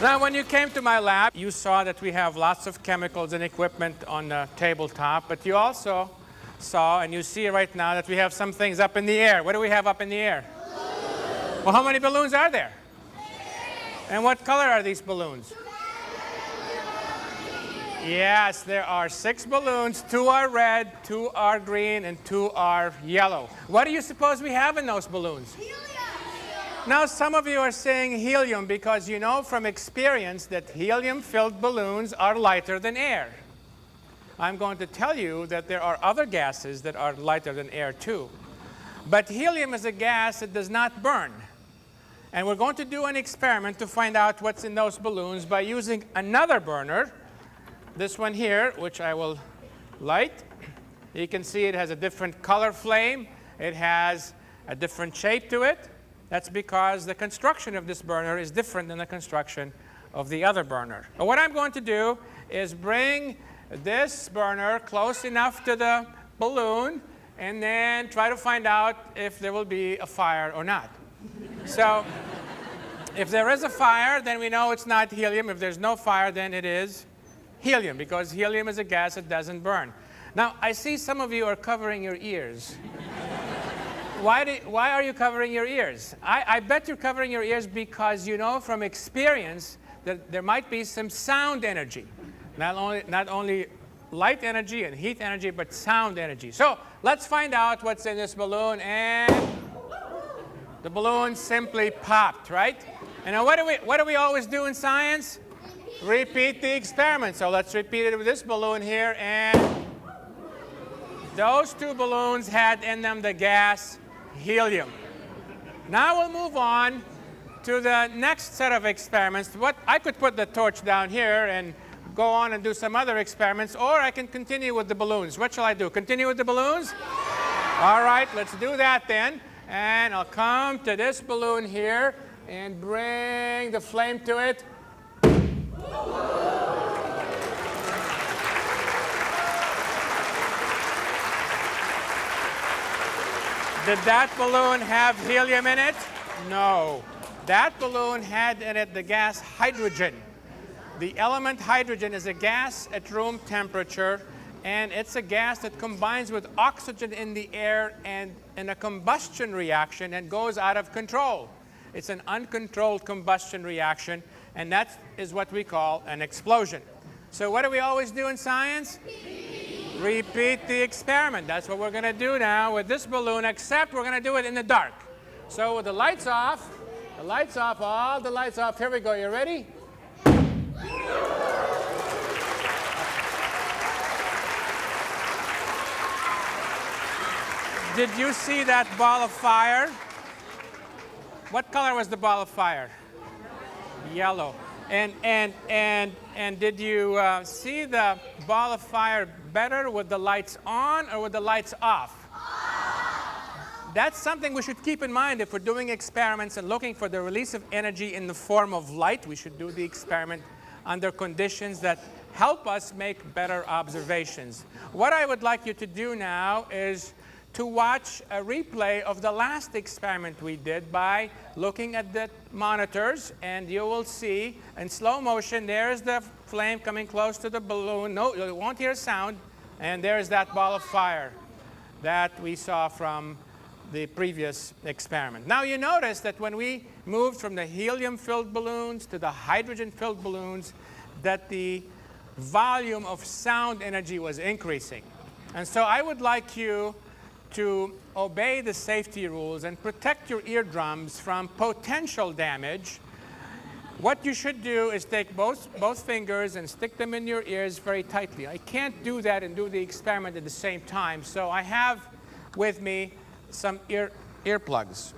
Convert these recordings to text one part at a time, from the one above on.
Now, when you came to my lab, you saw that we have lots of chemicals and equipment on the tabletop, but you also saw, and you see right now, that we have some things up in the air. What do we have up in the air? Balloons. Well, how many balloons are there? 6. And what color are these balloons? Yes, there are 6 balloons. 2 are red, 2 are green, and 2 are yellow. What do you suppose we have in those balloons? Helium. Now, some of you are saying helium because you know from experience that helium-filled balloons are lighter than air. I'm going to tell you that there are other gases that are lighter than air too. But helium is a gas that does not burn. And we're going to do an experiment to find out what's in those balloons by using another burner. This one here, which I will light. You can see it has a different color flame. It has a different shape to it. That's because the construction of this burner is different than the construction of the other burner. But what I'm going to do is bring this burner close enough to the balloon and then try to find out if there will be a fire or not. So if there is a fire, then we know it's not helium. If there's no fire, then it is helium, because helium is a gas that doesn't burn. Now, I see some of you are covering your ears. Why are you covering your ears? I bet you're covering your ears because you know from experience that there might be some sound energy. Not only light energy and heat energy, but sound energy. So let's find out what's in this balloon. And the balloon simply popped, right? And now what do we always do in science? Repeat the experiment. So let's repeat it with this balloon here. And those 2 balloons had in them the gas helium. Now we'll move on to the next set of experiments. I could put the torch down here and go on and do some other experiments, or I can continue with the balloons. What shall I do? Continue with the balloons? All right, let's do that then. And I'll come to this balloon here and bring the flame to it. Did that balloon have helium in it? No. That balloon had in it the gas hydrogen. The element hydrogen is a gas at room temperature, and it's a gas that combines with oxygen in the air and in a combustion reaction and goes out of control. It's an uncontrolled combustion reaction, and that is what we call an explosion. So what do we always do in science? Repeat the experiment. That's what we're going to do now with this balloon, except we're going to do it in the dark. So with the lights off, all the lights off. Here we go. You ready? Did you see that ball of fire? What color was the ball of fire? Yellow. And did you see the ball of fire better with the lights on or with the lights off? That's something we should keep in mind if we're doing experiments and looking for the release of energy in the form of light. We should do the experiment under conditions that help us make better observations. What I would like you to do now is to watch a replay of the last experiment we did by looking at the monitors, and you will see in slow motion there's the flame coming close to the balloon. No, you won't hear sound, and there's that ball of fire that we saw from the previous experiment. Now you notice that when we moved from the helium-filled balloons to the hydrogen-filled balloons, that the volume of sound energy was increasing. And so I would like you to obey the safety rules and protect your eardrums from potential damage. What you should do is take both fingers and stick them in your ears very tightly. I can't do that and do the experiment at the same time, so I have with me some earplugs.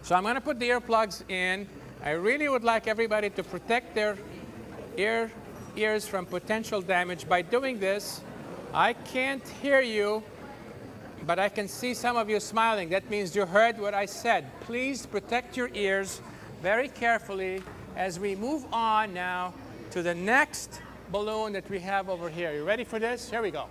So I'm going to put the earplugs in. I really would like everybody to protect their ears from potential damage. By doing this, I can't hear you, but I can see some of you smiling. That means you heard what I said. Please protect your ears very carefully as we move on now to the next balloon that we have over here. You ready for this? Here we go.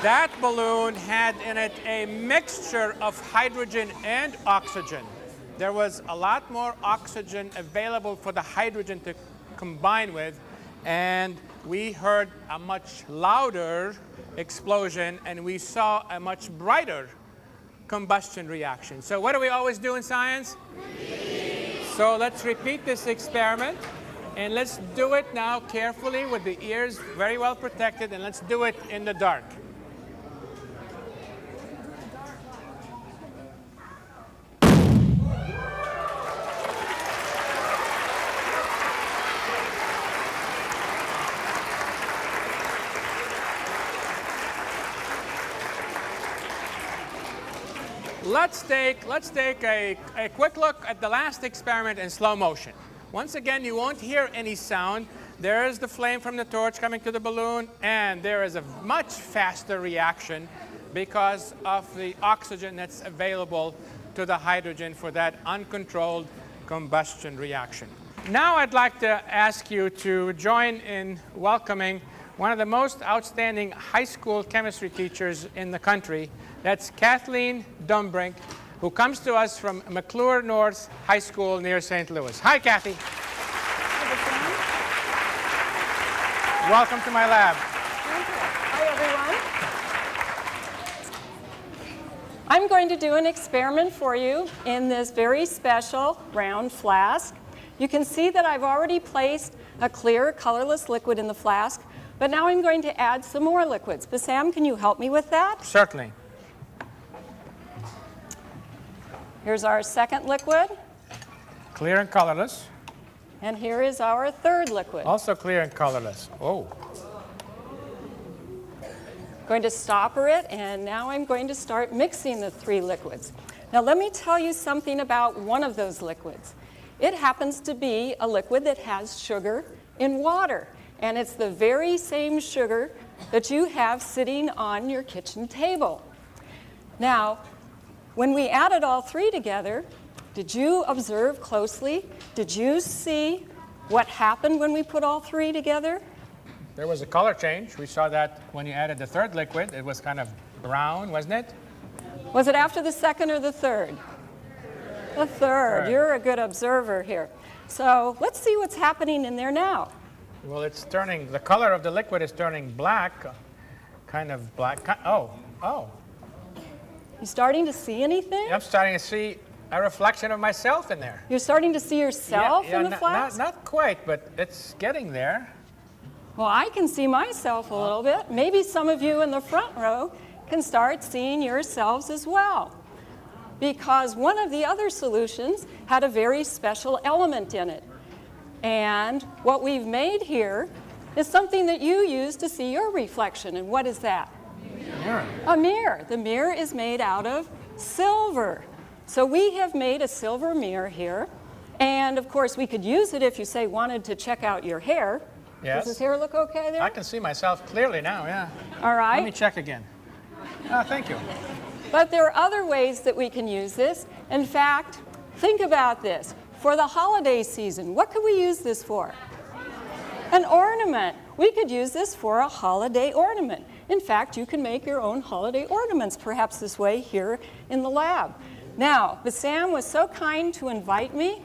That balloon had in it a mixture of hydrogen and oxygen. There was a lot more oxygen available for the hydrogen to combine with, and we heard a much louder explosion, and we saw a much brighter combustion reaction. So what do we always do in science? So let's repeat this experiment, and let's do it now carefully with the ears very well protected, and let's do it in the dark. Let's take a quick look at the last experiment in slow motion. Once again, you won't hear any sound. There is the flame from the torch coming to the balloon, and there is a much faster reaction because of the oxygen that's available to the hydrogen for that uncontrolled combustion reaction. Now I'd like to ask you to join in welcoming one of the most outstanding high school chemistry teachers in the country. That's Kathleen Dumbrink, who comes to us from McClure North High School near St. Louis. Hi, Kathy. Hi, welcome to my lab. Thank you. Hi, everyone. I'm going to do an experiment for you in this very special round flask. You can see that I've already placed a clear, colorless liquid in the flask, but now I'm going to add some more liquids. Bassam, can you help me with that? Certainly. Here's our second liquid. Clear and colorless. And here is our third liquid. Also clear and colorless. Oh. Going to stopper it, and now I'm going to start mixing the three liquids. Now let me tell you something about one of those liquids. It happens to be a liquid that has sugar in water, and it's the very same sugar that you have sitting on your kitchen table. Now, when we added all three together, did you observe closely? Did you see what happened when we put all three together? There was a color change. We saw that when you added the third liquid. It was kind of brown, wasn't it? Was it after the second or the third? The third. You're a good observer here. So let's see what's happening in there now. Well, it's turning, the color of the liquid is turning black, kind of black. Oh. You starting to see anything? I'm starting to see a reflection of myself in there. You're starting to see yourself in the flask? Not quite, but it's getting there. Well, I can see myself a little bit. Maybe some of you in the front row can start seeing yourselves as well. Because one of the other solutions had a very special element in it. And what we've made here is something that you use to see your reflection. And what is that? Mirror. A mirror. The mirror is made out of silver. So we have made a silver mirror here. And of course, we could use it if you, say, wanted to check out your hair. Yes. Does this hair look okay there? I can see myself clearly now, yeah. All right. Let me check again. Oh, thank you. But there are other ways that we can use this. In fact, think about this. For the holiday season, what could we use this for? An ornament. We could use this for a holiday ornament. In fact, you can make your own holiday ornaments, perhaps this way here in the lab. Now, Bassam was so kind to invite me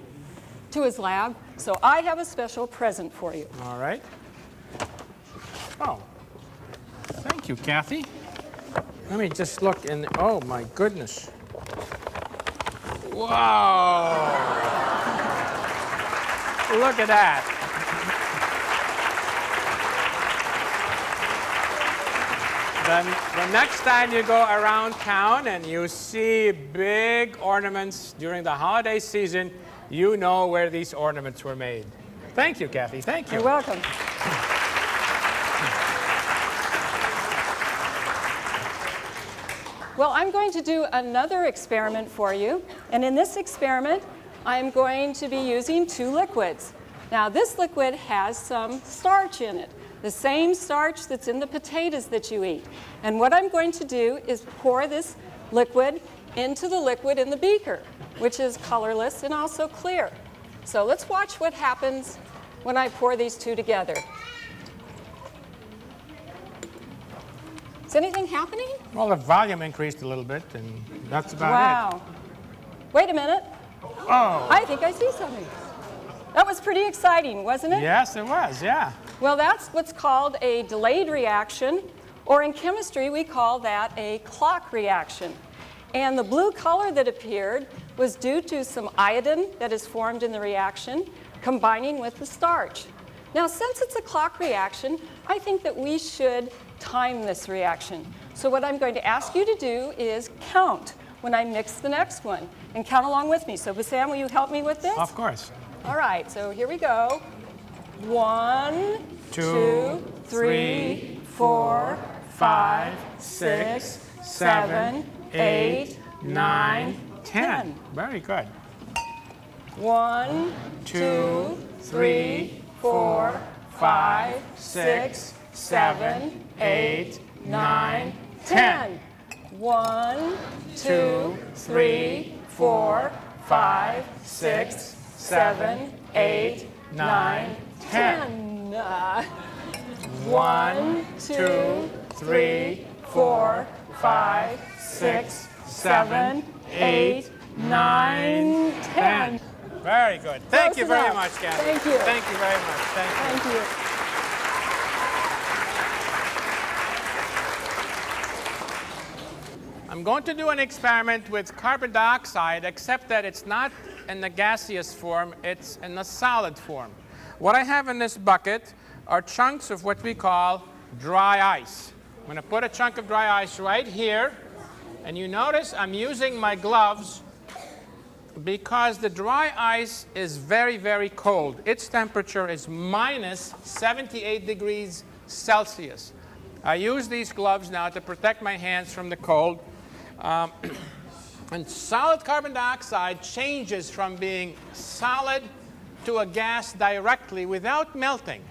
to his lab, so I have a special present for you. All right. Oh, thank you, Kathy. Let me just look in. Oh, my goodness. Wow. Look at that. The next time you go around town and you see big ornaments during the holiday season, you know where these ornaments were made. Thank you, Kathy. Thank you. You're welcome. Well, I'm going to do another experiment for you. And in this experiment, I'm going to be using two liquids. Now, this liquid has some starch in it, the same starch that's in the potatoes that you eat. And what I'm going to do is pour this liquid into the liquid in the beaker, which is colorless and also clear. So let's watch what happens when I pour these two together. Is anything happening? Well, the volume increased a little bit, and that's about Wow. Wait a minute. it. Oh. I think I see something. That was pretty exciting, wasn't it? Yes, it was, yeah. Well, that's what's called a delayed reaction, or in chemistry, we call that a clock reaction. And the blue color that appeared was due to some iodine that is formed in the reaction combining with the starch. Now, since it's a clock reaction, I think that we should time this reaction. So what I'm going to ask you to do is count when I mix the next one, and count along with me. So, Bassam, will you help me with this? Of course. All right, so here we go. 1, 2, 3, 4, 5, 6, 7, 8, 9, 10. Very good. 1, 2, 3, 4, 5, 6, 7, 8, 9, 10. 1, 2, 3, 4, 5, 6, 7, 8, 9, 10. 1, 2, 3, 4, 5, 6, 7, 8, 9, 10. Very good. Thank you very enough. much, Gabby. Thank you. Thank you very much. Thank you. Thank you. I'm going to do an experiment with carbon dioxide, except that it's not in the gaseous form, it's in the solid form. What I have in this bucket are chunks of what we call dry ice. I'm going to put a chunk of dry ice right here, and you notice I'm using my gloves because the dry ice is very, very cold. Its temperature is minus 78 degrees Celsius. I use these gloves now to protect my hands from the cold. And solid carbon dioxide changes from being solid to a gas directly without melting.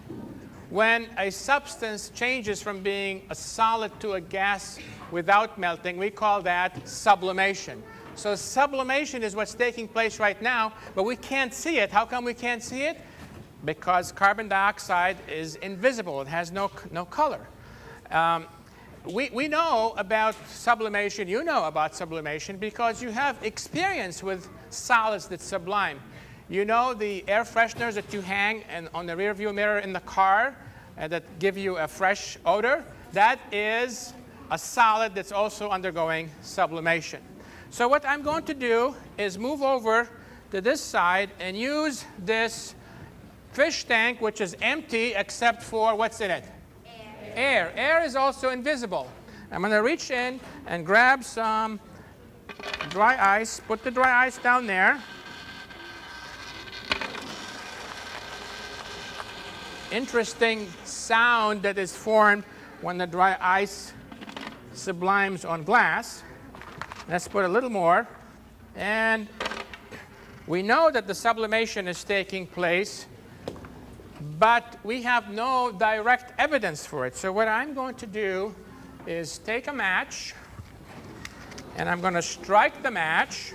When a substance changes from being a solid to a gas without melting, we call that sublimation. So sublimation is what's taking place right now, but we can't see it. How come we can't see it? Because carbon dioxide is invisible. It has no color. We know about sublimation. You know about sublimation because you have experience with solids that sublime. You know the air fresheners that you hang on the rear view mirror in the car that give you a fresh odor? That is a solid that's also undergoing sublimation. So what I'm going to do is move over to this side and use this fish tank, which is empty except for what's in it? Air. Air is also invisible. I'm going to reach in and grab some dry ice, put the dry ice down there. Interesting sound that is formed when the dry ice sublimes on glass. Let's put a little more. And we know that the sublimation is taking place, but we have no direct evidence for it. So what I'm going to do is take a match, and I'm going to strike the match.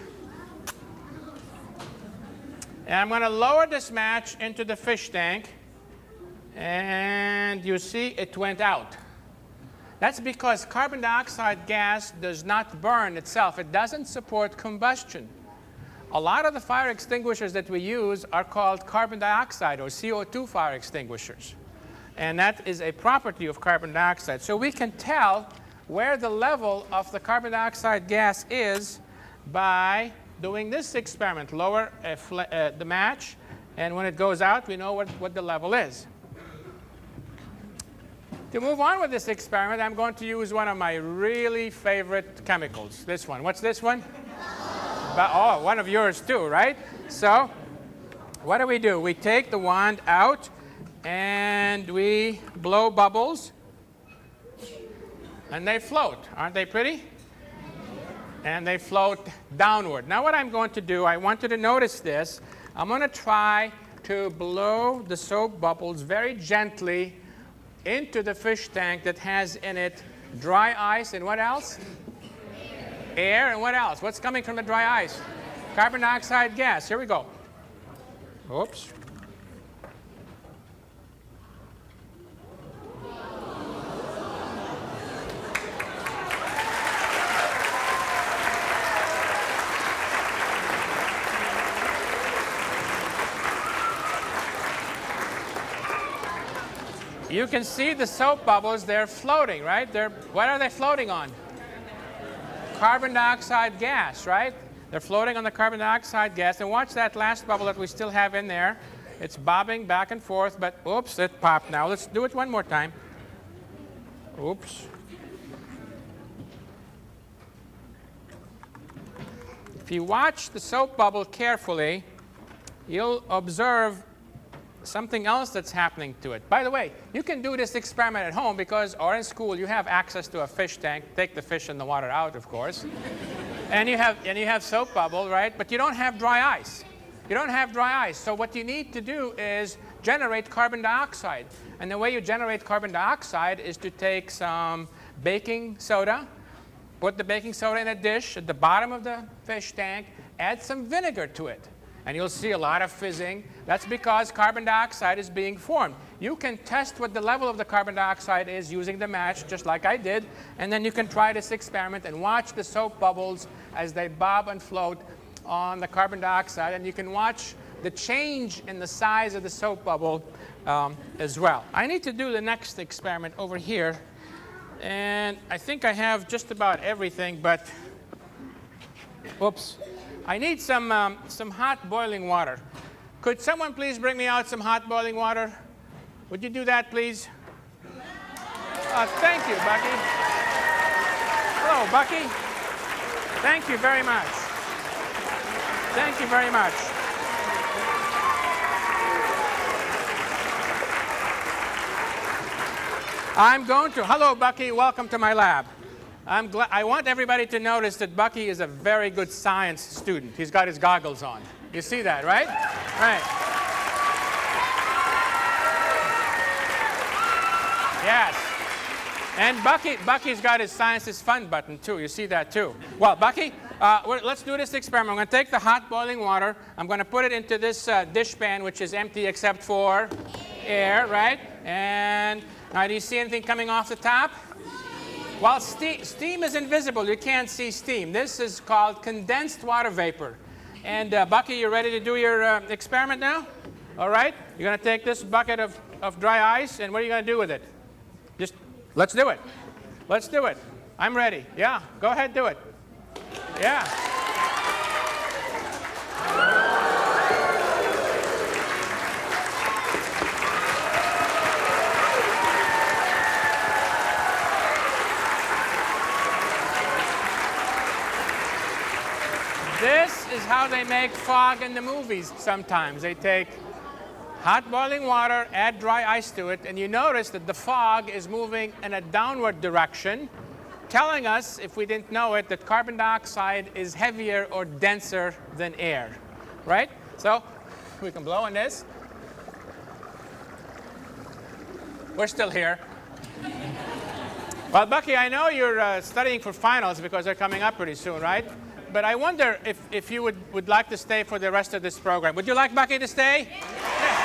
And I'm going to lower this match into the fish tank. And you see it went out. That's because carbon dioxide gas does not burn itself. It doesn't support combustion. A lot of the fire extinguishers that we use are called carbon dioxide or CO2 fire extinguishers. And that is a property of carbon dioxide. So we can tell where the level of the carbon dioxide gas is by doing this experiment. Lower the match, and when it goes out, we know what the level is. To move on with this experiment, I'm going to use one of my really favorite chemicals. This one. What's this one? Oh, one of yours too, right? So what do? We take the wand out, and we blow bubbles, and they float. Aren't they pretty? And they float downward. Now what I'm going to do, I want you to notice this. I'm going to try to blow the soap bubbles very gently into the fish tank that has in it dry ice and what else? Air and what else? What's coming from the dry ice? Carbon dioxide gas. Here we go. Oops. you can see the soap bubbles. They're floating, right? What are they floating on? Carbon dioxide gas, right? They're floating on the carbon dioxide gas. And watch that last bubble that we still have in there. It's bobbing back and forth, but oops, it popped now. Let's do it one more time. Oops. If you watch the soap bubble carefully, you'll observe something else that's happening to it. By the way, you can do this experiment at home because, or in school, you have access to a fish tank. Take the fish and the water out, of course. and you have soap bubble, right? But you don't have dry ice. You don't have dry ice. So what you need to do is generate carbon dioxide. And the way you generate carbon dioxide is to take some baking soda, put the baking soda in a dish at the bottom of the fish tank, add some vinegar to it. And you'll see a lot of fizzing. That's because carbon dioxide is being formed. You can test what the level of the carbon dioxide is using the match, just like I did. And then you can try this experiment and watch the soap bubbles as they bob and float on the carbon dioxide. And you can watch the change in the size of the soap bubble as well. I need to do the next experiment over here. And I think I have just about everything, but whoops. I need some hot boiling water. Could someone please bring me out some hot boiling water? Would you do that, please? Thank you, Bucky. Hello, Bucky. Thank you very much. Thank you very much. Hello, Bucky. Welcome to my lab. I want everybody to notice that Bucky is a very good science student. He's got his goggles on. You see that, right? Right. Yes. And Bucky's got his Science is Fun button, too. You see that, too. Well, Bucky, let's do this experiment. I'm going to take the hot boiling water. I'm going to put it into this dishpan, which is empty except for air, right? And now, do you see anything coming off the top? Well, steam is invisible. You can't see steam. This is called condensed water vapor. And Bucky, you ready to do your experiment now? All right. You're going to take this bucket of dry ice, and what are you going to do with it? Just, let's do it. Let's do it. I'm ready. Yeah, go ahead, do it. Yeah. This is how they make fog in the movies sometimes. They take hot boiling water, add dry ice to it, and you notice that the fog is moving in a downward direction, telling us, if we didn't know it, that carbon dioxide is heavier or denser than air, right? So we can blow on this. We're still here. Well, Bucky, I know you're studying for finals because they're coming up pretty soon, right? But I wonder if you would like to stay for the rest of this program. Would you like Bucky to stay? Yeah.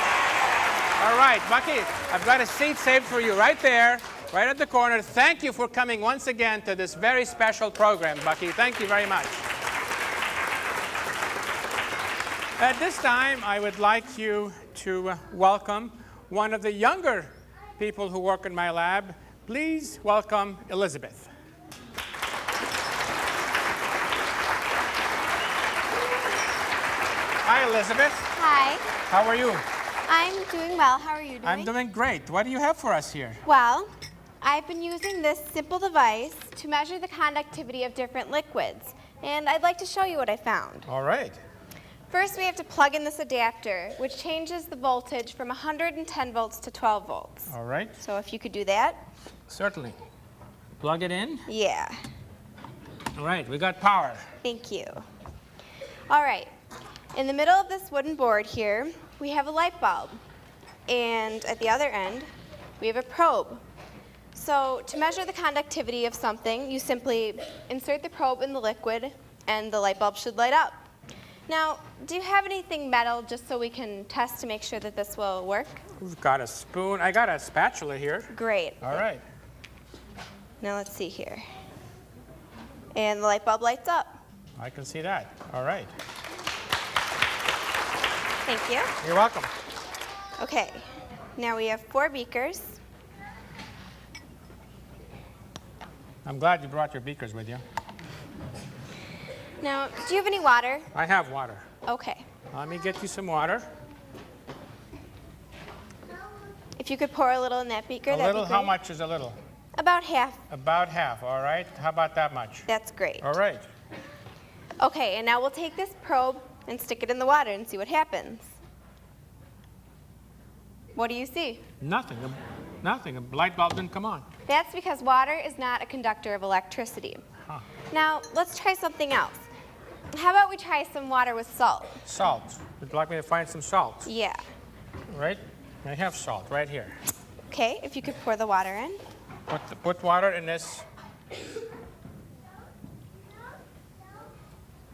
All right, Bucky, I've got a seat saved for you right there, right at the corner. Thank you for coming once again to this very special program, Bucky. Thank you very much. At this time, I would like you to welcome one of the younger people who work in my lab. Please welcome Elizabeth. Hi, Elizabeth. Hi. How are you? I'm doing well. How are you doing? I'm doing great. What do you have for us here? Well, I've been using this simple device to measure the conductivity of different liquids, and I'd like to show you what I found. All right. First, we have to plug in this adapter, which changes the voltage from 110 volts to 12 volts. All right. So if you could do that. Certainly. Plug it in. Yeah. All right, we got power. Thank you. All right. In the middle of this wooden board here, we have a light bulb. And at the other end, we have a probe. So to measure the conductivity of something, you simply insert the probe in the liquid, and the light bulb should light up. Now, do you have anything metal just so we can test to make sure that this will work? We've got a spoon. I got a spatula here. Great. All right. Now let's see here. And the light bulb lights up. I can see that. All right. Thank you. You're welcome. Okay. Now we have 4 beakers. I'm glad you brought your beakers with you. Now, do you have any water? I have water. Okay. Let me get you some water. If you could pour a little in that beaker, A that'd little, be great. how much is a little? About half. About half, all right. How about that much? That's great. All right. Okay, and now we'll take this probe and stick it in the water and see what happens. What do you see? Nothing. Nothing. A light bulb didn't come on. That's because water is not a conductor of electricity. Huh. Now, let's try something else. How about we try some water with salt? Salt. Would you like me to find some salt? Yeah. Right? I have salt right here. Okay, if you could pour the water in. Put water in this.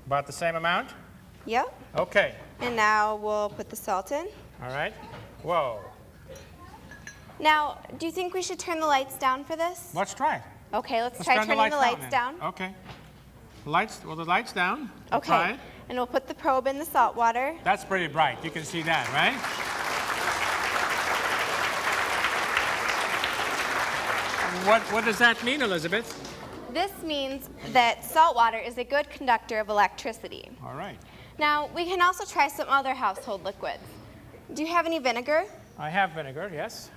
About the same amount? Yep. Okay. And now we'll put the salt in. All right. Whoa. Now, do you think we should turn the lights down for this? Let's try it. Okay, let's Let's try turn turning the lights then. down. Okay. Lights. Well, the lights down. Okay. Try it. And we'll put the probe in the salt water. That's pretty bright. You can see that, right? What does that mean, Elizabeth? This means that salt water is a good conductor of electricity. All right. Now, we can also try some other household liquids. Do you have any vinegar? I have vinegar, yes.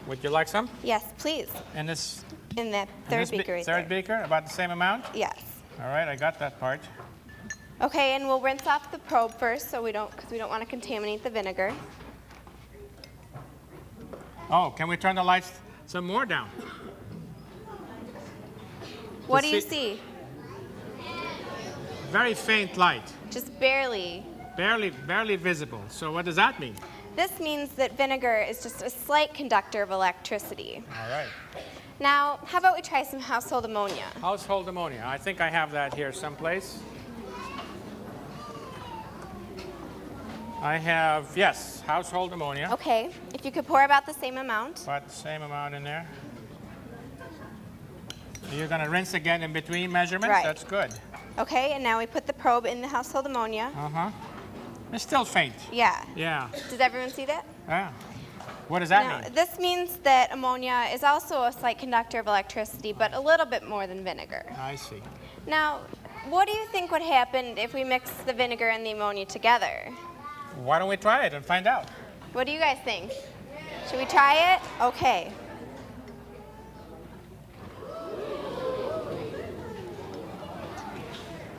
Would you like some? Yes, please. In this In that in third this beaker right third there. beaker, about the same amount? Yes. All right, I got that part. Okay, and we'll rinse off the probe first so because we don't want to contaminate the vinegar. Oh, can we turn the lights some more down? What do you see? Very faint light, Just barely. barely visible. So what does that mean? This means that vinegar is just a slight conductor of electricity. All right. Now, how about we try some household ammonia? Household ammonia. I think I have that here someplace. I have, yes, household ammonia. Okay, if you could pour about the same amount. About the same amount in there. You're going to rinse again in between measurements? Right. That's good. Okay, and now we put the probe in the household ammonia. Uh-huh. It's still faint. Yeah. Yeah. Does everyone see that? Yeah. What does that Now, mean? this means that ammonia is also a slight conductor of electricity, but a little bit more than vinegar. I see. Now, what do you think would happen if we mix the vinegar and the ammonia together? Why don't we try it and find out? What do you guys think? Should we try it? Okay.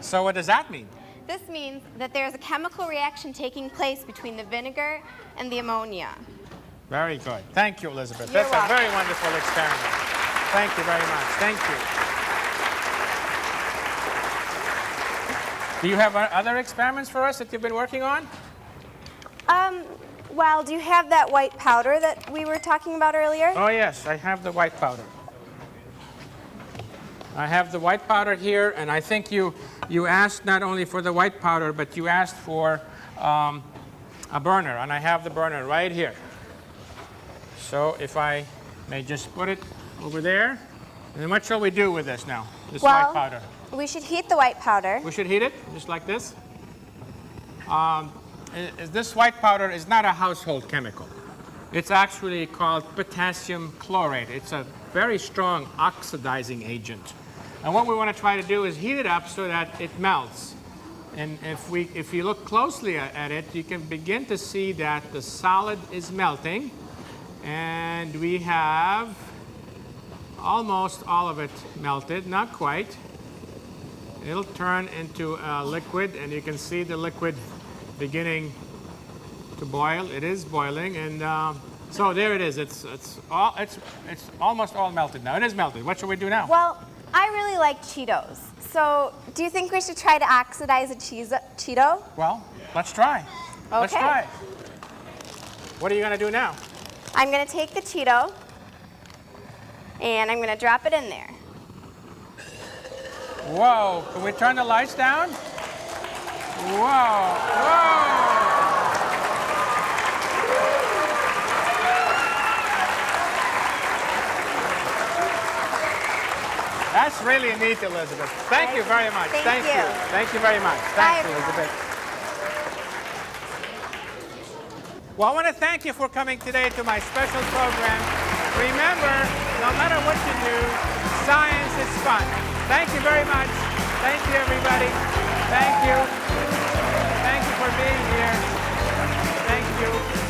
So what does that mean? This means that there's a chemical reaction taking place between the vinegar and the ammonia. Very good. Thank you, Elizabeth. You're That's welcome. a very wonderful experiment. Thank you very much. Thank you. Do you have other experiments for us that you've been working on? Well, do you have that white powder that we were talking about earlier? Oh, yes, I have the white powder. I have the white powder here, and I think you asked not only for the white powder, but you asked for a burner, and I have the burner right here. So if I may just put it over there. And what shall we do with this now, this white powder? We should heat the white powder. We should heat it, just like this. This white powder is not a household chemical. It's actually called potassium chlorate. It's a very strong oxidizing agent. And what we want to try to do is heat it up so that it melts. And if you look closely at it, you can begin to see that the solid is melting. And we have almost all of it melted, not quite. It'll turn into a liquid, and you can see the liquid beginning to boil. It is boiling, and so there it is. It's almost all melted now. It is melted. What should we do now? Well, I really like Cheetos. So do you think we should try to oxidize a Cheeto? Well, let's try. Okay. Let's try. What are you going to do now? I'm going to take the Cheeto, and I'm going to drop it in there. Whoa, can we turn the lights down? Whoa, whoa. That's really neat, Elizabeth. Thank you very much. Thank you. Thank you very much. Bye, Thank you, everyone. Elizabeth. Well, I want to thank you for coming today to my special program. Remember, no matter what you do, science is fun. Thank you very much. Thank you, everybody. Thank you. Thank you for being here. Thank you.